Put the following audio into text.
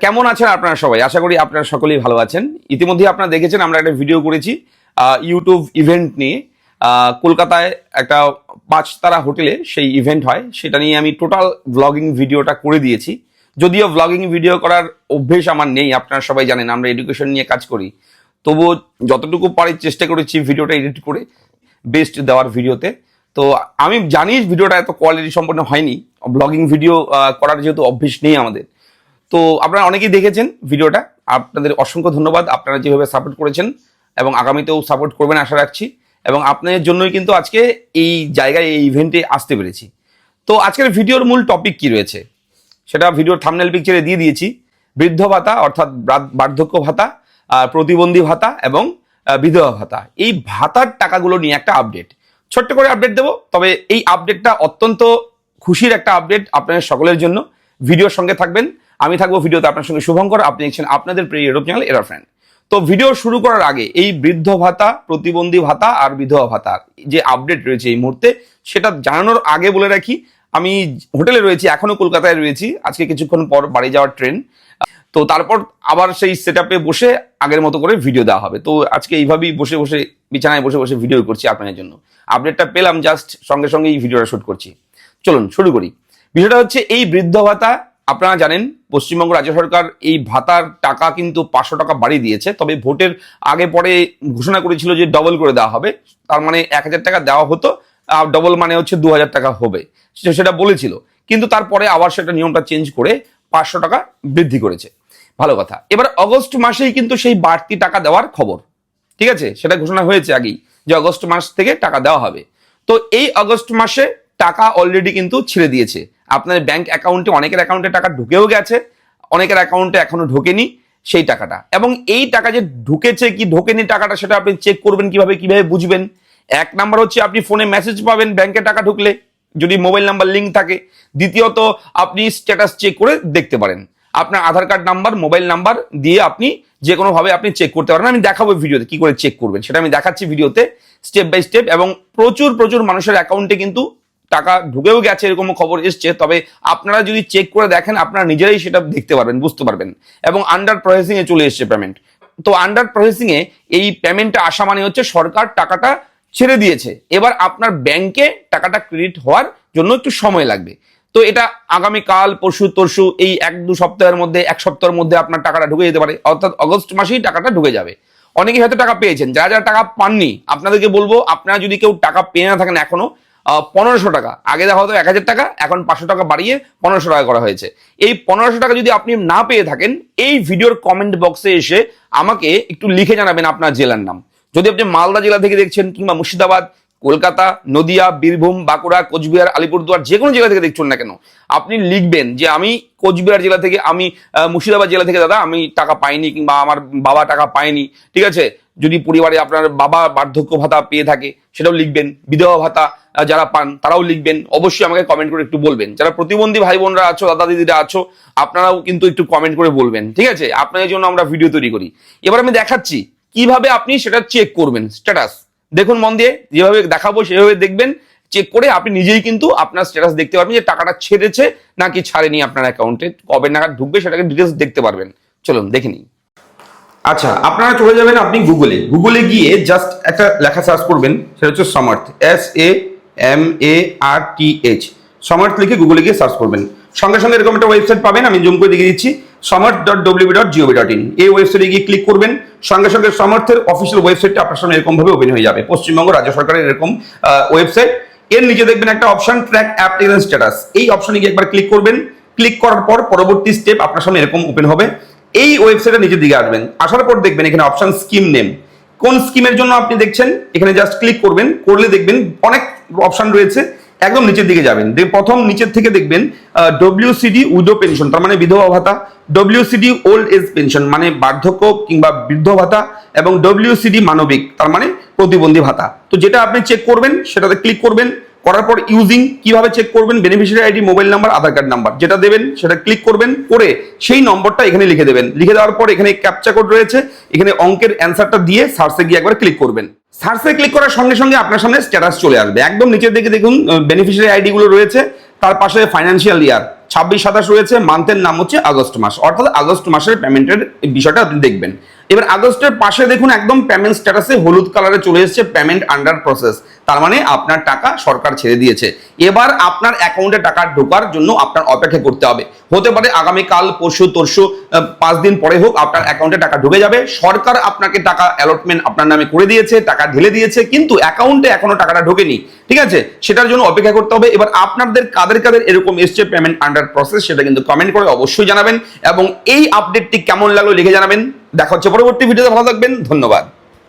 কেমন আছেন আপনারা সবাই? আশা করি আপনারা সকলেই ভালো আছেন। ইতিমধ্যে আপনারা দেখেছেন আমরা একটা ভিডিও করেছি ইউটিউব ইভেন্ট নিয়ে। কলকাতায় একটা 5 তারা হোটেলে সেই ইভেন্ট হয়, সেটা নিয়ে আমি টোটাল ব্লগিং ভিডিওটা করে দিয়েছি। যদিও ব্লগিং ভিডিও করার অভ্যেস আমার নেই, আপনারা সবাই জানেন আমরা এডুকেশন নিয়ে কাজ করি, তবুও যতটুকু পারি চেষ্টা করেছি ভিডিওটা এডিট করে বেস্ট দেওয়ার ভিডিওতে। তো আমি জানি ভিডিওটা এত কোয়ালিটি সম্পন্ন হয়নি, ব্লগিং ভিডিও করার যেহেতু অভ্যেস নেই আমাদের। তো আপনারা অনেকেই দেখেছেন ভিডিওটা, আপনাদের অসংখ্য ধন্যবাদ। আপনারা যেভাবে সাপোর্ট করেছেন এবং আগামীতেও সাপোর্ট করবেন আশা রাখছি, এবং আপনাদের জন্যই কিন্তু আজকে এই জায়গায় এই ইভেন্টে আসতে পেরেছি। তো আজকের ভিডিওর মূল টপিক কি রয়েছে সেটা ভিডিওর থাম্বনেল পিকচারে দিয়ে দিয়েছি। বৃদ্ধ ভাতা অর্থাৎ বার্ধক্য ভাতা, প্রতিবন্ধী ভাতা এবং বিধবা ভাতা, এই ভাতার টাকাগুলো নিয়ে একটা আপডেট, ছোট্ট করে আপডেট দেবো। তবে এই আপডেটটা অত্যন্ত খুশির একটা আপডেট আপনাদের সকলের জন্য। ভিডিওর সঙ্গে থাকবেন, আমি থাকবো ভিডিওতে আপনার সঙ্গে শুভঙ্কর, আপনি দেখছেন আপনাদের প্রিয় ইউটিউব চ্যানেল এরা ফ্রেন্ড। তো ভিডিও শুরু করার আগে এই বৃদ্ধ ভাতা, প্রতিবন্ধী ভাতা আর বিধবা ভাতার যে আপডেট রয়েছে এই মুহূর্তে, সেটা জানানোর আগে বলে রাখি আমি হোটেলে রয়েছি, এখনো কলকাতায় রয়েছি। আজকে কিছুক্ষণ পর বাড়ি যাওয়ার ট্রেন, তো তারপর আবার সেই সেটআপে বসে আগের মতো করে ভিডিও দেওয়া হবে। তো আজকে এইভাবেই বসে বসে বিছানায় বসে বসে ভিডিও করছি আপনাদের জন্য। আপডেটটা পেলাম জাস্ট, সঙ্গে সঙ্গে এই ভিডিওটা শুট করছি। চলুন শুরু করি। বিষয়টা হচ্ছে এই বৃদ্ধ ভাতা, আপনারা জানেন পশ্চিমবঙ্গ রাজ্য সরকার এই ভাতার টাকা কিন্তু 500 টাকা বাড়িয়ে দিয়েছে। তবে ভোটের আগে পরে ঘোষণা করেছিল যে ডবল করে দেওয়া হবে, তার মানে 1000 টাকা দেওয়া হতো, ডবল মানে হচ্ছে 2000 টাকা হবে, সেটা বলেছিল। কিন্তু তারপরে আবার সেটা নিয়মটা চেঞ্জ করে 500 টাকা বৃদ্ধি করেছে। ভালো কথা। এবার অগস্ট মাসেই কিন্তু সেই বাড়তি টাকা দেওয়ার খবর, ঠিক আছে, সেটা ঘোষণা হয়েছে আগেই যে অগস্ট মাস থেকে টাকা দেওয়া হবে। তো এই অগস্ট মাসে টাকা অলরেডি কিন্তু ছেড়ে দিয়েছে আপনাদের ব্যাংক অ্যাকাউন্টে। অনেকের অ্যাকাউন্টে টাকা ঢুকেও গেছে, অনেকের অ্যাকাউন্টে এখনো ঢোকেনি সেই টাকাটা। এবং এই টাকা যে ঢুকেছে কি ঢোকেনি টাকাটা, সেটা আপনি চেক করবেন কিভাবে বুঝবেন? এক নাম্বার হচ্ছে আপনি ফোনে মেসেজ পাবেন ব্যাংকে টাকা ঢুকলে, যদি মোবাইল নাম্বার লিঙ্ক থাকে। দ্বিতীয়ত আপনি স্ট্যাটাস চেক করে দেখতে পারেন, আপনার আধার কার্ড নাম্বার, মোবাইল নাম্বার দিয়ে আপনি যে কোনো ভাবে আপনি চেক করতে পারেন। আমি দেখাবো ভিডিওতে কি করে চেক করবেন, সেটা আমি দেখাচ্ছি ভিডিওতে স্টেপ বাই স্টেপ। এবং প্রচুর প্রচুর মানুষের অ্যাকাউন্টে কিন্তু টাকা ঢুকেও গেছে এরকম খবর এসছে। তবে আপনারা যদি চেক করে দেখেন আপনারা নিজেরাই সেটা দেখতে পারবেন, বুঝতে পারবেন। এবং আন্ডার প্রসেসিং এ চলে এসছে পেমেন্ট। তো আন্ডার প্রসেসিং এ এই পেমেন্টটা আসা মানে হচ্ছে সরকার টাকাটা ছেড়ে দিয়েছে। এবার আপনার ব্যাংকে টাকাটা ক্রেডিট হওয়ার জন্য একটু সময় লাগবে। তো এটা আগামীকাল, পরশু তরশু, এই 1-2 সপ্তাহের মধ্যে, 1 সপ্তাহের মধ্যে আপনার টাকাটা ঢুকে যেতে পারে, অর্থাৎ অগস্ট মাসেই টাকাটা ঢুকে যাবে। অনেকেই হয়তো টাকা পেয়েছেন, যারা যারা টাকা পাননি আপনাদেরকে বলবো, আপনারা যদি কেউ টাকা পেয়ে না থাকেন এখনো, 1500 টাকা, আগে দেখা হতো 1000 টাকা, এখন 500 টাকা বাড়িয়ে 1500 টাকা করা হয়েছে। এই 1500 টাকা যদি আপনি না পেয়ে থাকেন, এই ভিডিওর কমেন্ট বক্সে এসে আমাকে একটু লিখে জানাবেন আপনার জেলার নাম। যদি আপনি মালদা জেলা থেকে দেখছেন, কিংবা মুর্শিদাবাদ, কলকাতা, নদিয়া, বীরভূম, বাঁকুড়া, কোচবিহার, আলিপুরদুয়ার, যে কোনো জেলা থেকে দেখছেন না কেন, আপনি লিখবেন যে আমি কোচবিহার জেলা থেকে, আমি মুর্শিদাবাদ জেলা থেকে দাদা আমি টাকা পাইনি, কিংবা আমার বাবা টাকা পায়নি, ঠিক আছে। যদি পরিবারে আপনার বাবা বার্ধক্য ভাতা পেয়ে থাকে সেটাও লিখবেন। বিধবা ভাতা যারা পান তারাও লিখবেন। অবশ্যই আমাকে কমেন্ট করে একটু বলবেন। যারা প্রতিবন্ধী ভাই বোনরা আছো, দাদা দিদিরা আছো, আপনারাও কিন্তু একটু কমেন্ট করে বলবেন, ঠিক আছে। আপনাদের জন্য আমরা ভিডিও তৈরি করি। এবার আমি দেখাচ্ছি কিভাবে আপনি সেটা চেক করবেন স্ট্যাটাস। দেখুন মন দিয়ে, যেভাবে দেখাবো সেভাবে দেখবেন। চেক করে আপনি নিজেই কিন্তু আপনার স্ট্যাটাস দেখতে পারবেন যে টাকাটা ছেড়েছে নাকি ছাড়েনি, আপনার অ্যাকাউন্টে কবে নাগাদ ঢুকবে সেটাকে ডিটেলস দেখতে পারবেন। চলুন দেখে নিই। আচ্ছা, আপনারা চলে যাবেন আপনি গুগলে গিয়ে জাস্ট একটা লেখা সার্চ করবেন, সেটা হচ্ছে সমর্থ, SAMARTH, সমর্থ লিখে গুগলে গিয়ে সার্চ করবেন। সঙ্গে সঙ্গে এরকম একটা ওয়েবসাইট পাবেন, আমি জুম করে দেখিয়ে দিচ্ছি, samart.wb.gov.in। এই ওয়েবসাইটে গিয়ে ক্লিক করবেন, সঙ্গে সঙ্গে সমর্থের অফিসিয়াল ওয়েবসাইটটা আপনার সামনে এরকম ভাবে ওপেন হয়ে যাবে। পশ্চিমবঙ্গ রাজ্য সরকারের এরকম ওয়েবসাইট। এর নিচে দেখবেন একটা অপশন ট্র্যাক অ্যাপ্লিকেশন স্ট্যাটাস, এই অপশনে গিয়ে একবার ক্লিক করবেন। ক্লিক করার পর পরবর্তী স্টেপ আপনার সামনে এরকম ওপেন হবে। এই ওয়েবসাইটের নিচের দিকে আসবেন, আসার পর দেখবেন এখানে অপশন স্কিম নেম, কোন স্কিমের জন্য আপনি দেখছেন এখানে জাস্ট ক্লিক করবেন। করলে দেখবেন অনেক অপশন রয়েছে, একদম নিচের দিকে যাবেন। প্রথম নিচের থেকে দেখবেন WCD উইডো পেনশন, তার মানে বিধবা ভাতা, WCD ওল্ড এজ পেনশন মানে বার্ধক্য কিংবা বৃদ্ধ ভাতা, এবং WCD মানবিক তার মানে প্রতিবন্ধী ভাতা। তো যেটা আপনি চেক করবেন সেটাতে ক্লিক করবেন। করার পর ইউজিং কিভাবে চেক করবেন, বেনিফিশিয়ারি আইডি, মোবাইল নাম্বার, আধার কার্ড নাম্বার যেটা দেবেন সেটা ক্লিক করবেন, করে সেই নম্বরটা এখানে লিখে দেবেন। লিখে দেওয়ার পর এখানে ক্যাপচা কোড রয়েছে, এখানে অঙ্কের অ্যান্সারটা দিয়ে সার্চে গিয়ে একবার ক্লিক করবেন। সার্চে ক্লিক করার সঙ্গে সঙ্গে আপনার সামনে স্ট্যাটাস চলে আসবে। একদম নিচের দিকে দেখুন বেনিফিশিয়ারি আইডি গুলো রয়েছে, তার পাশে ফাইন্যান্সিয়াল ইয়ার, 26-27 রয়েছে, মান্থের নাম হচ্ছে আগস্ট মাস, অর্থাৎ আগস্ট মাসের পেমেন্টের বিষয়টা আপনি দেখবেন। এবার আগস্টের পাশে দেখুন একদম পেমেন্ট স্ট্যাটাসে হলুদ কালারে চলে এসেছে পেমেন্ট আন্ডার প্রসেস, তার মানে আপনার টাকা সরকার ছেড়ে দিয়েছে। এবার আপনার অ্যাকাউন্টে টাকা ঢোকার জন্য আপনার অপেক্ষা করতে হবে। হতে পারে আগামীকাল, পরশু, তরশু, 5 দিন পরে হোক আপনার অ্যাকাউন্টে টাকা ঢুকে যাবে। সরকার আপনাকে টাকা অ্যালটমেন্ট আপনার নামে করে দিয়েছে, টাকা ঢেলে দিয়েছে, কিন্তু অ্যাকাউন্টে এখনো টাকাটা ঢোকেনি, ঠিক আছে? সেটার জন্য অপেক্ষা করতে হবে। এবার আপনাদের কাদের কাদের এরকম এসছে পেমেন্ট আন্ডার প্রসেস, সেটা কিন্তু কমেন্ট করে অবশ্যই জানাবেন, এবং এই আপডেটটি কেমন লাগলো লিখে জানাবেন। দেখা হচ্ছে পরবর্তী ভিডিওতে, ভালো থাকবেন, ধন্যবাদ।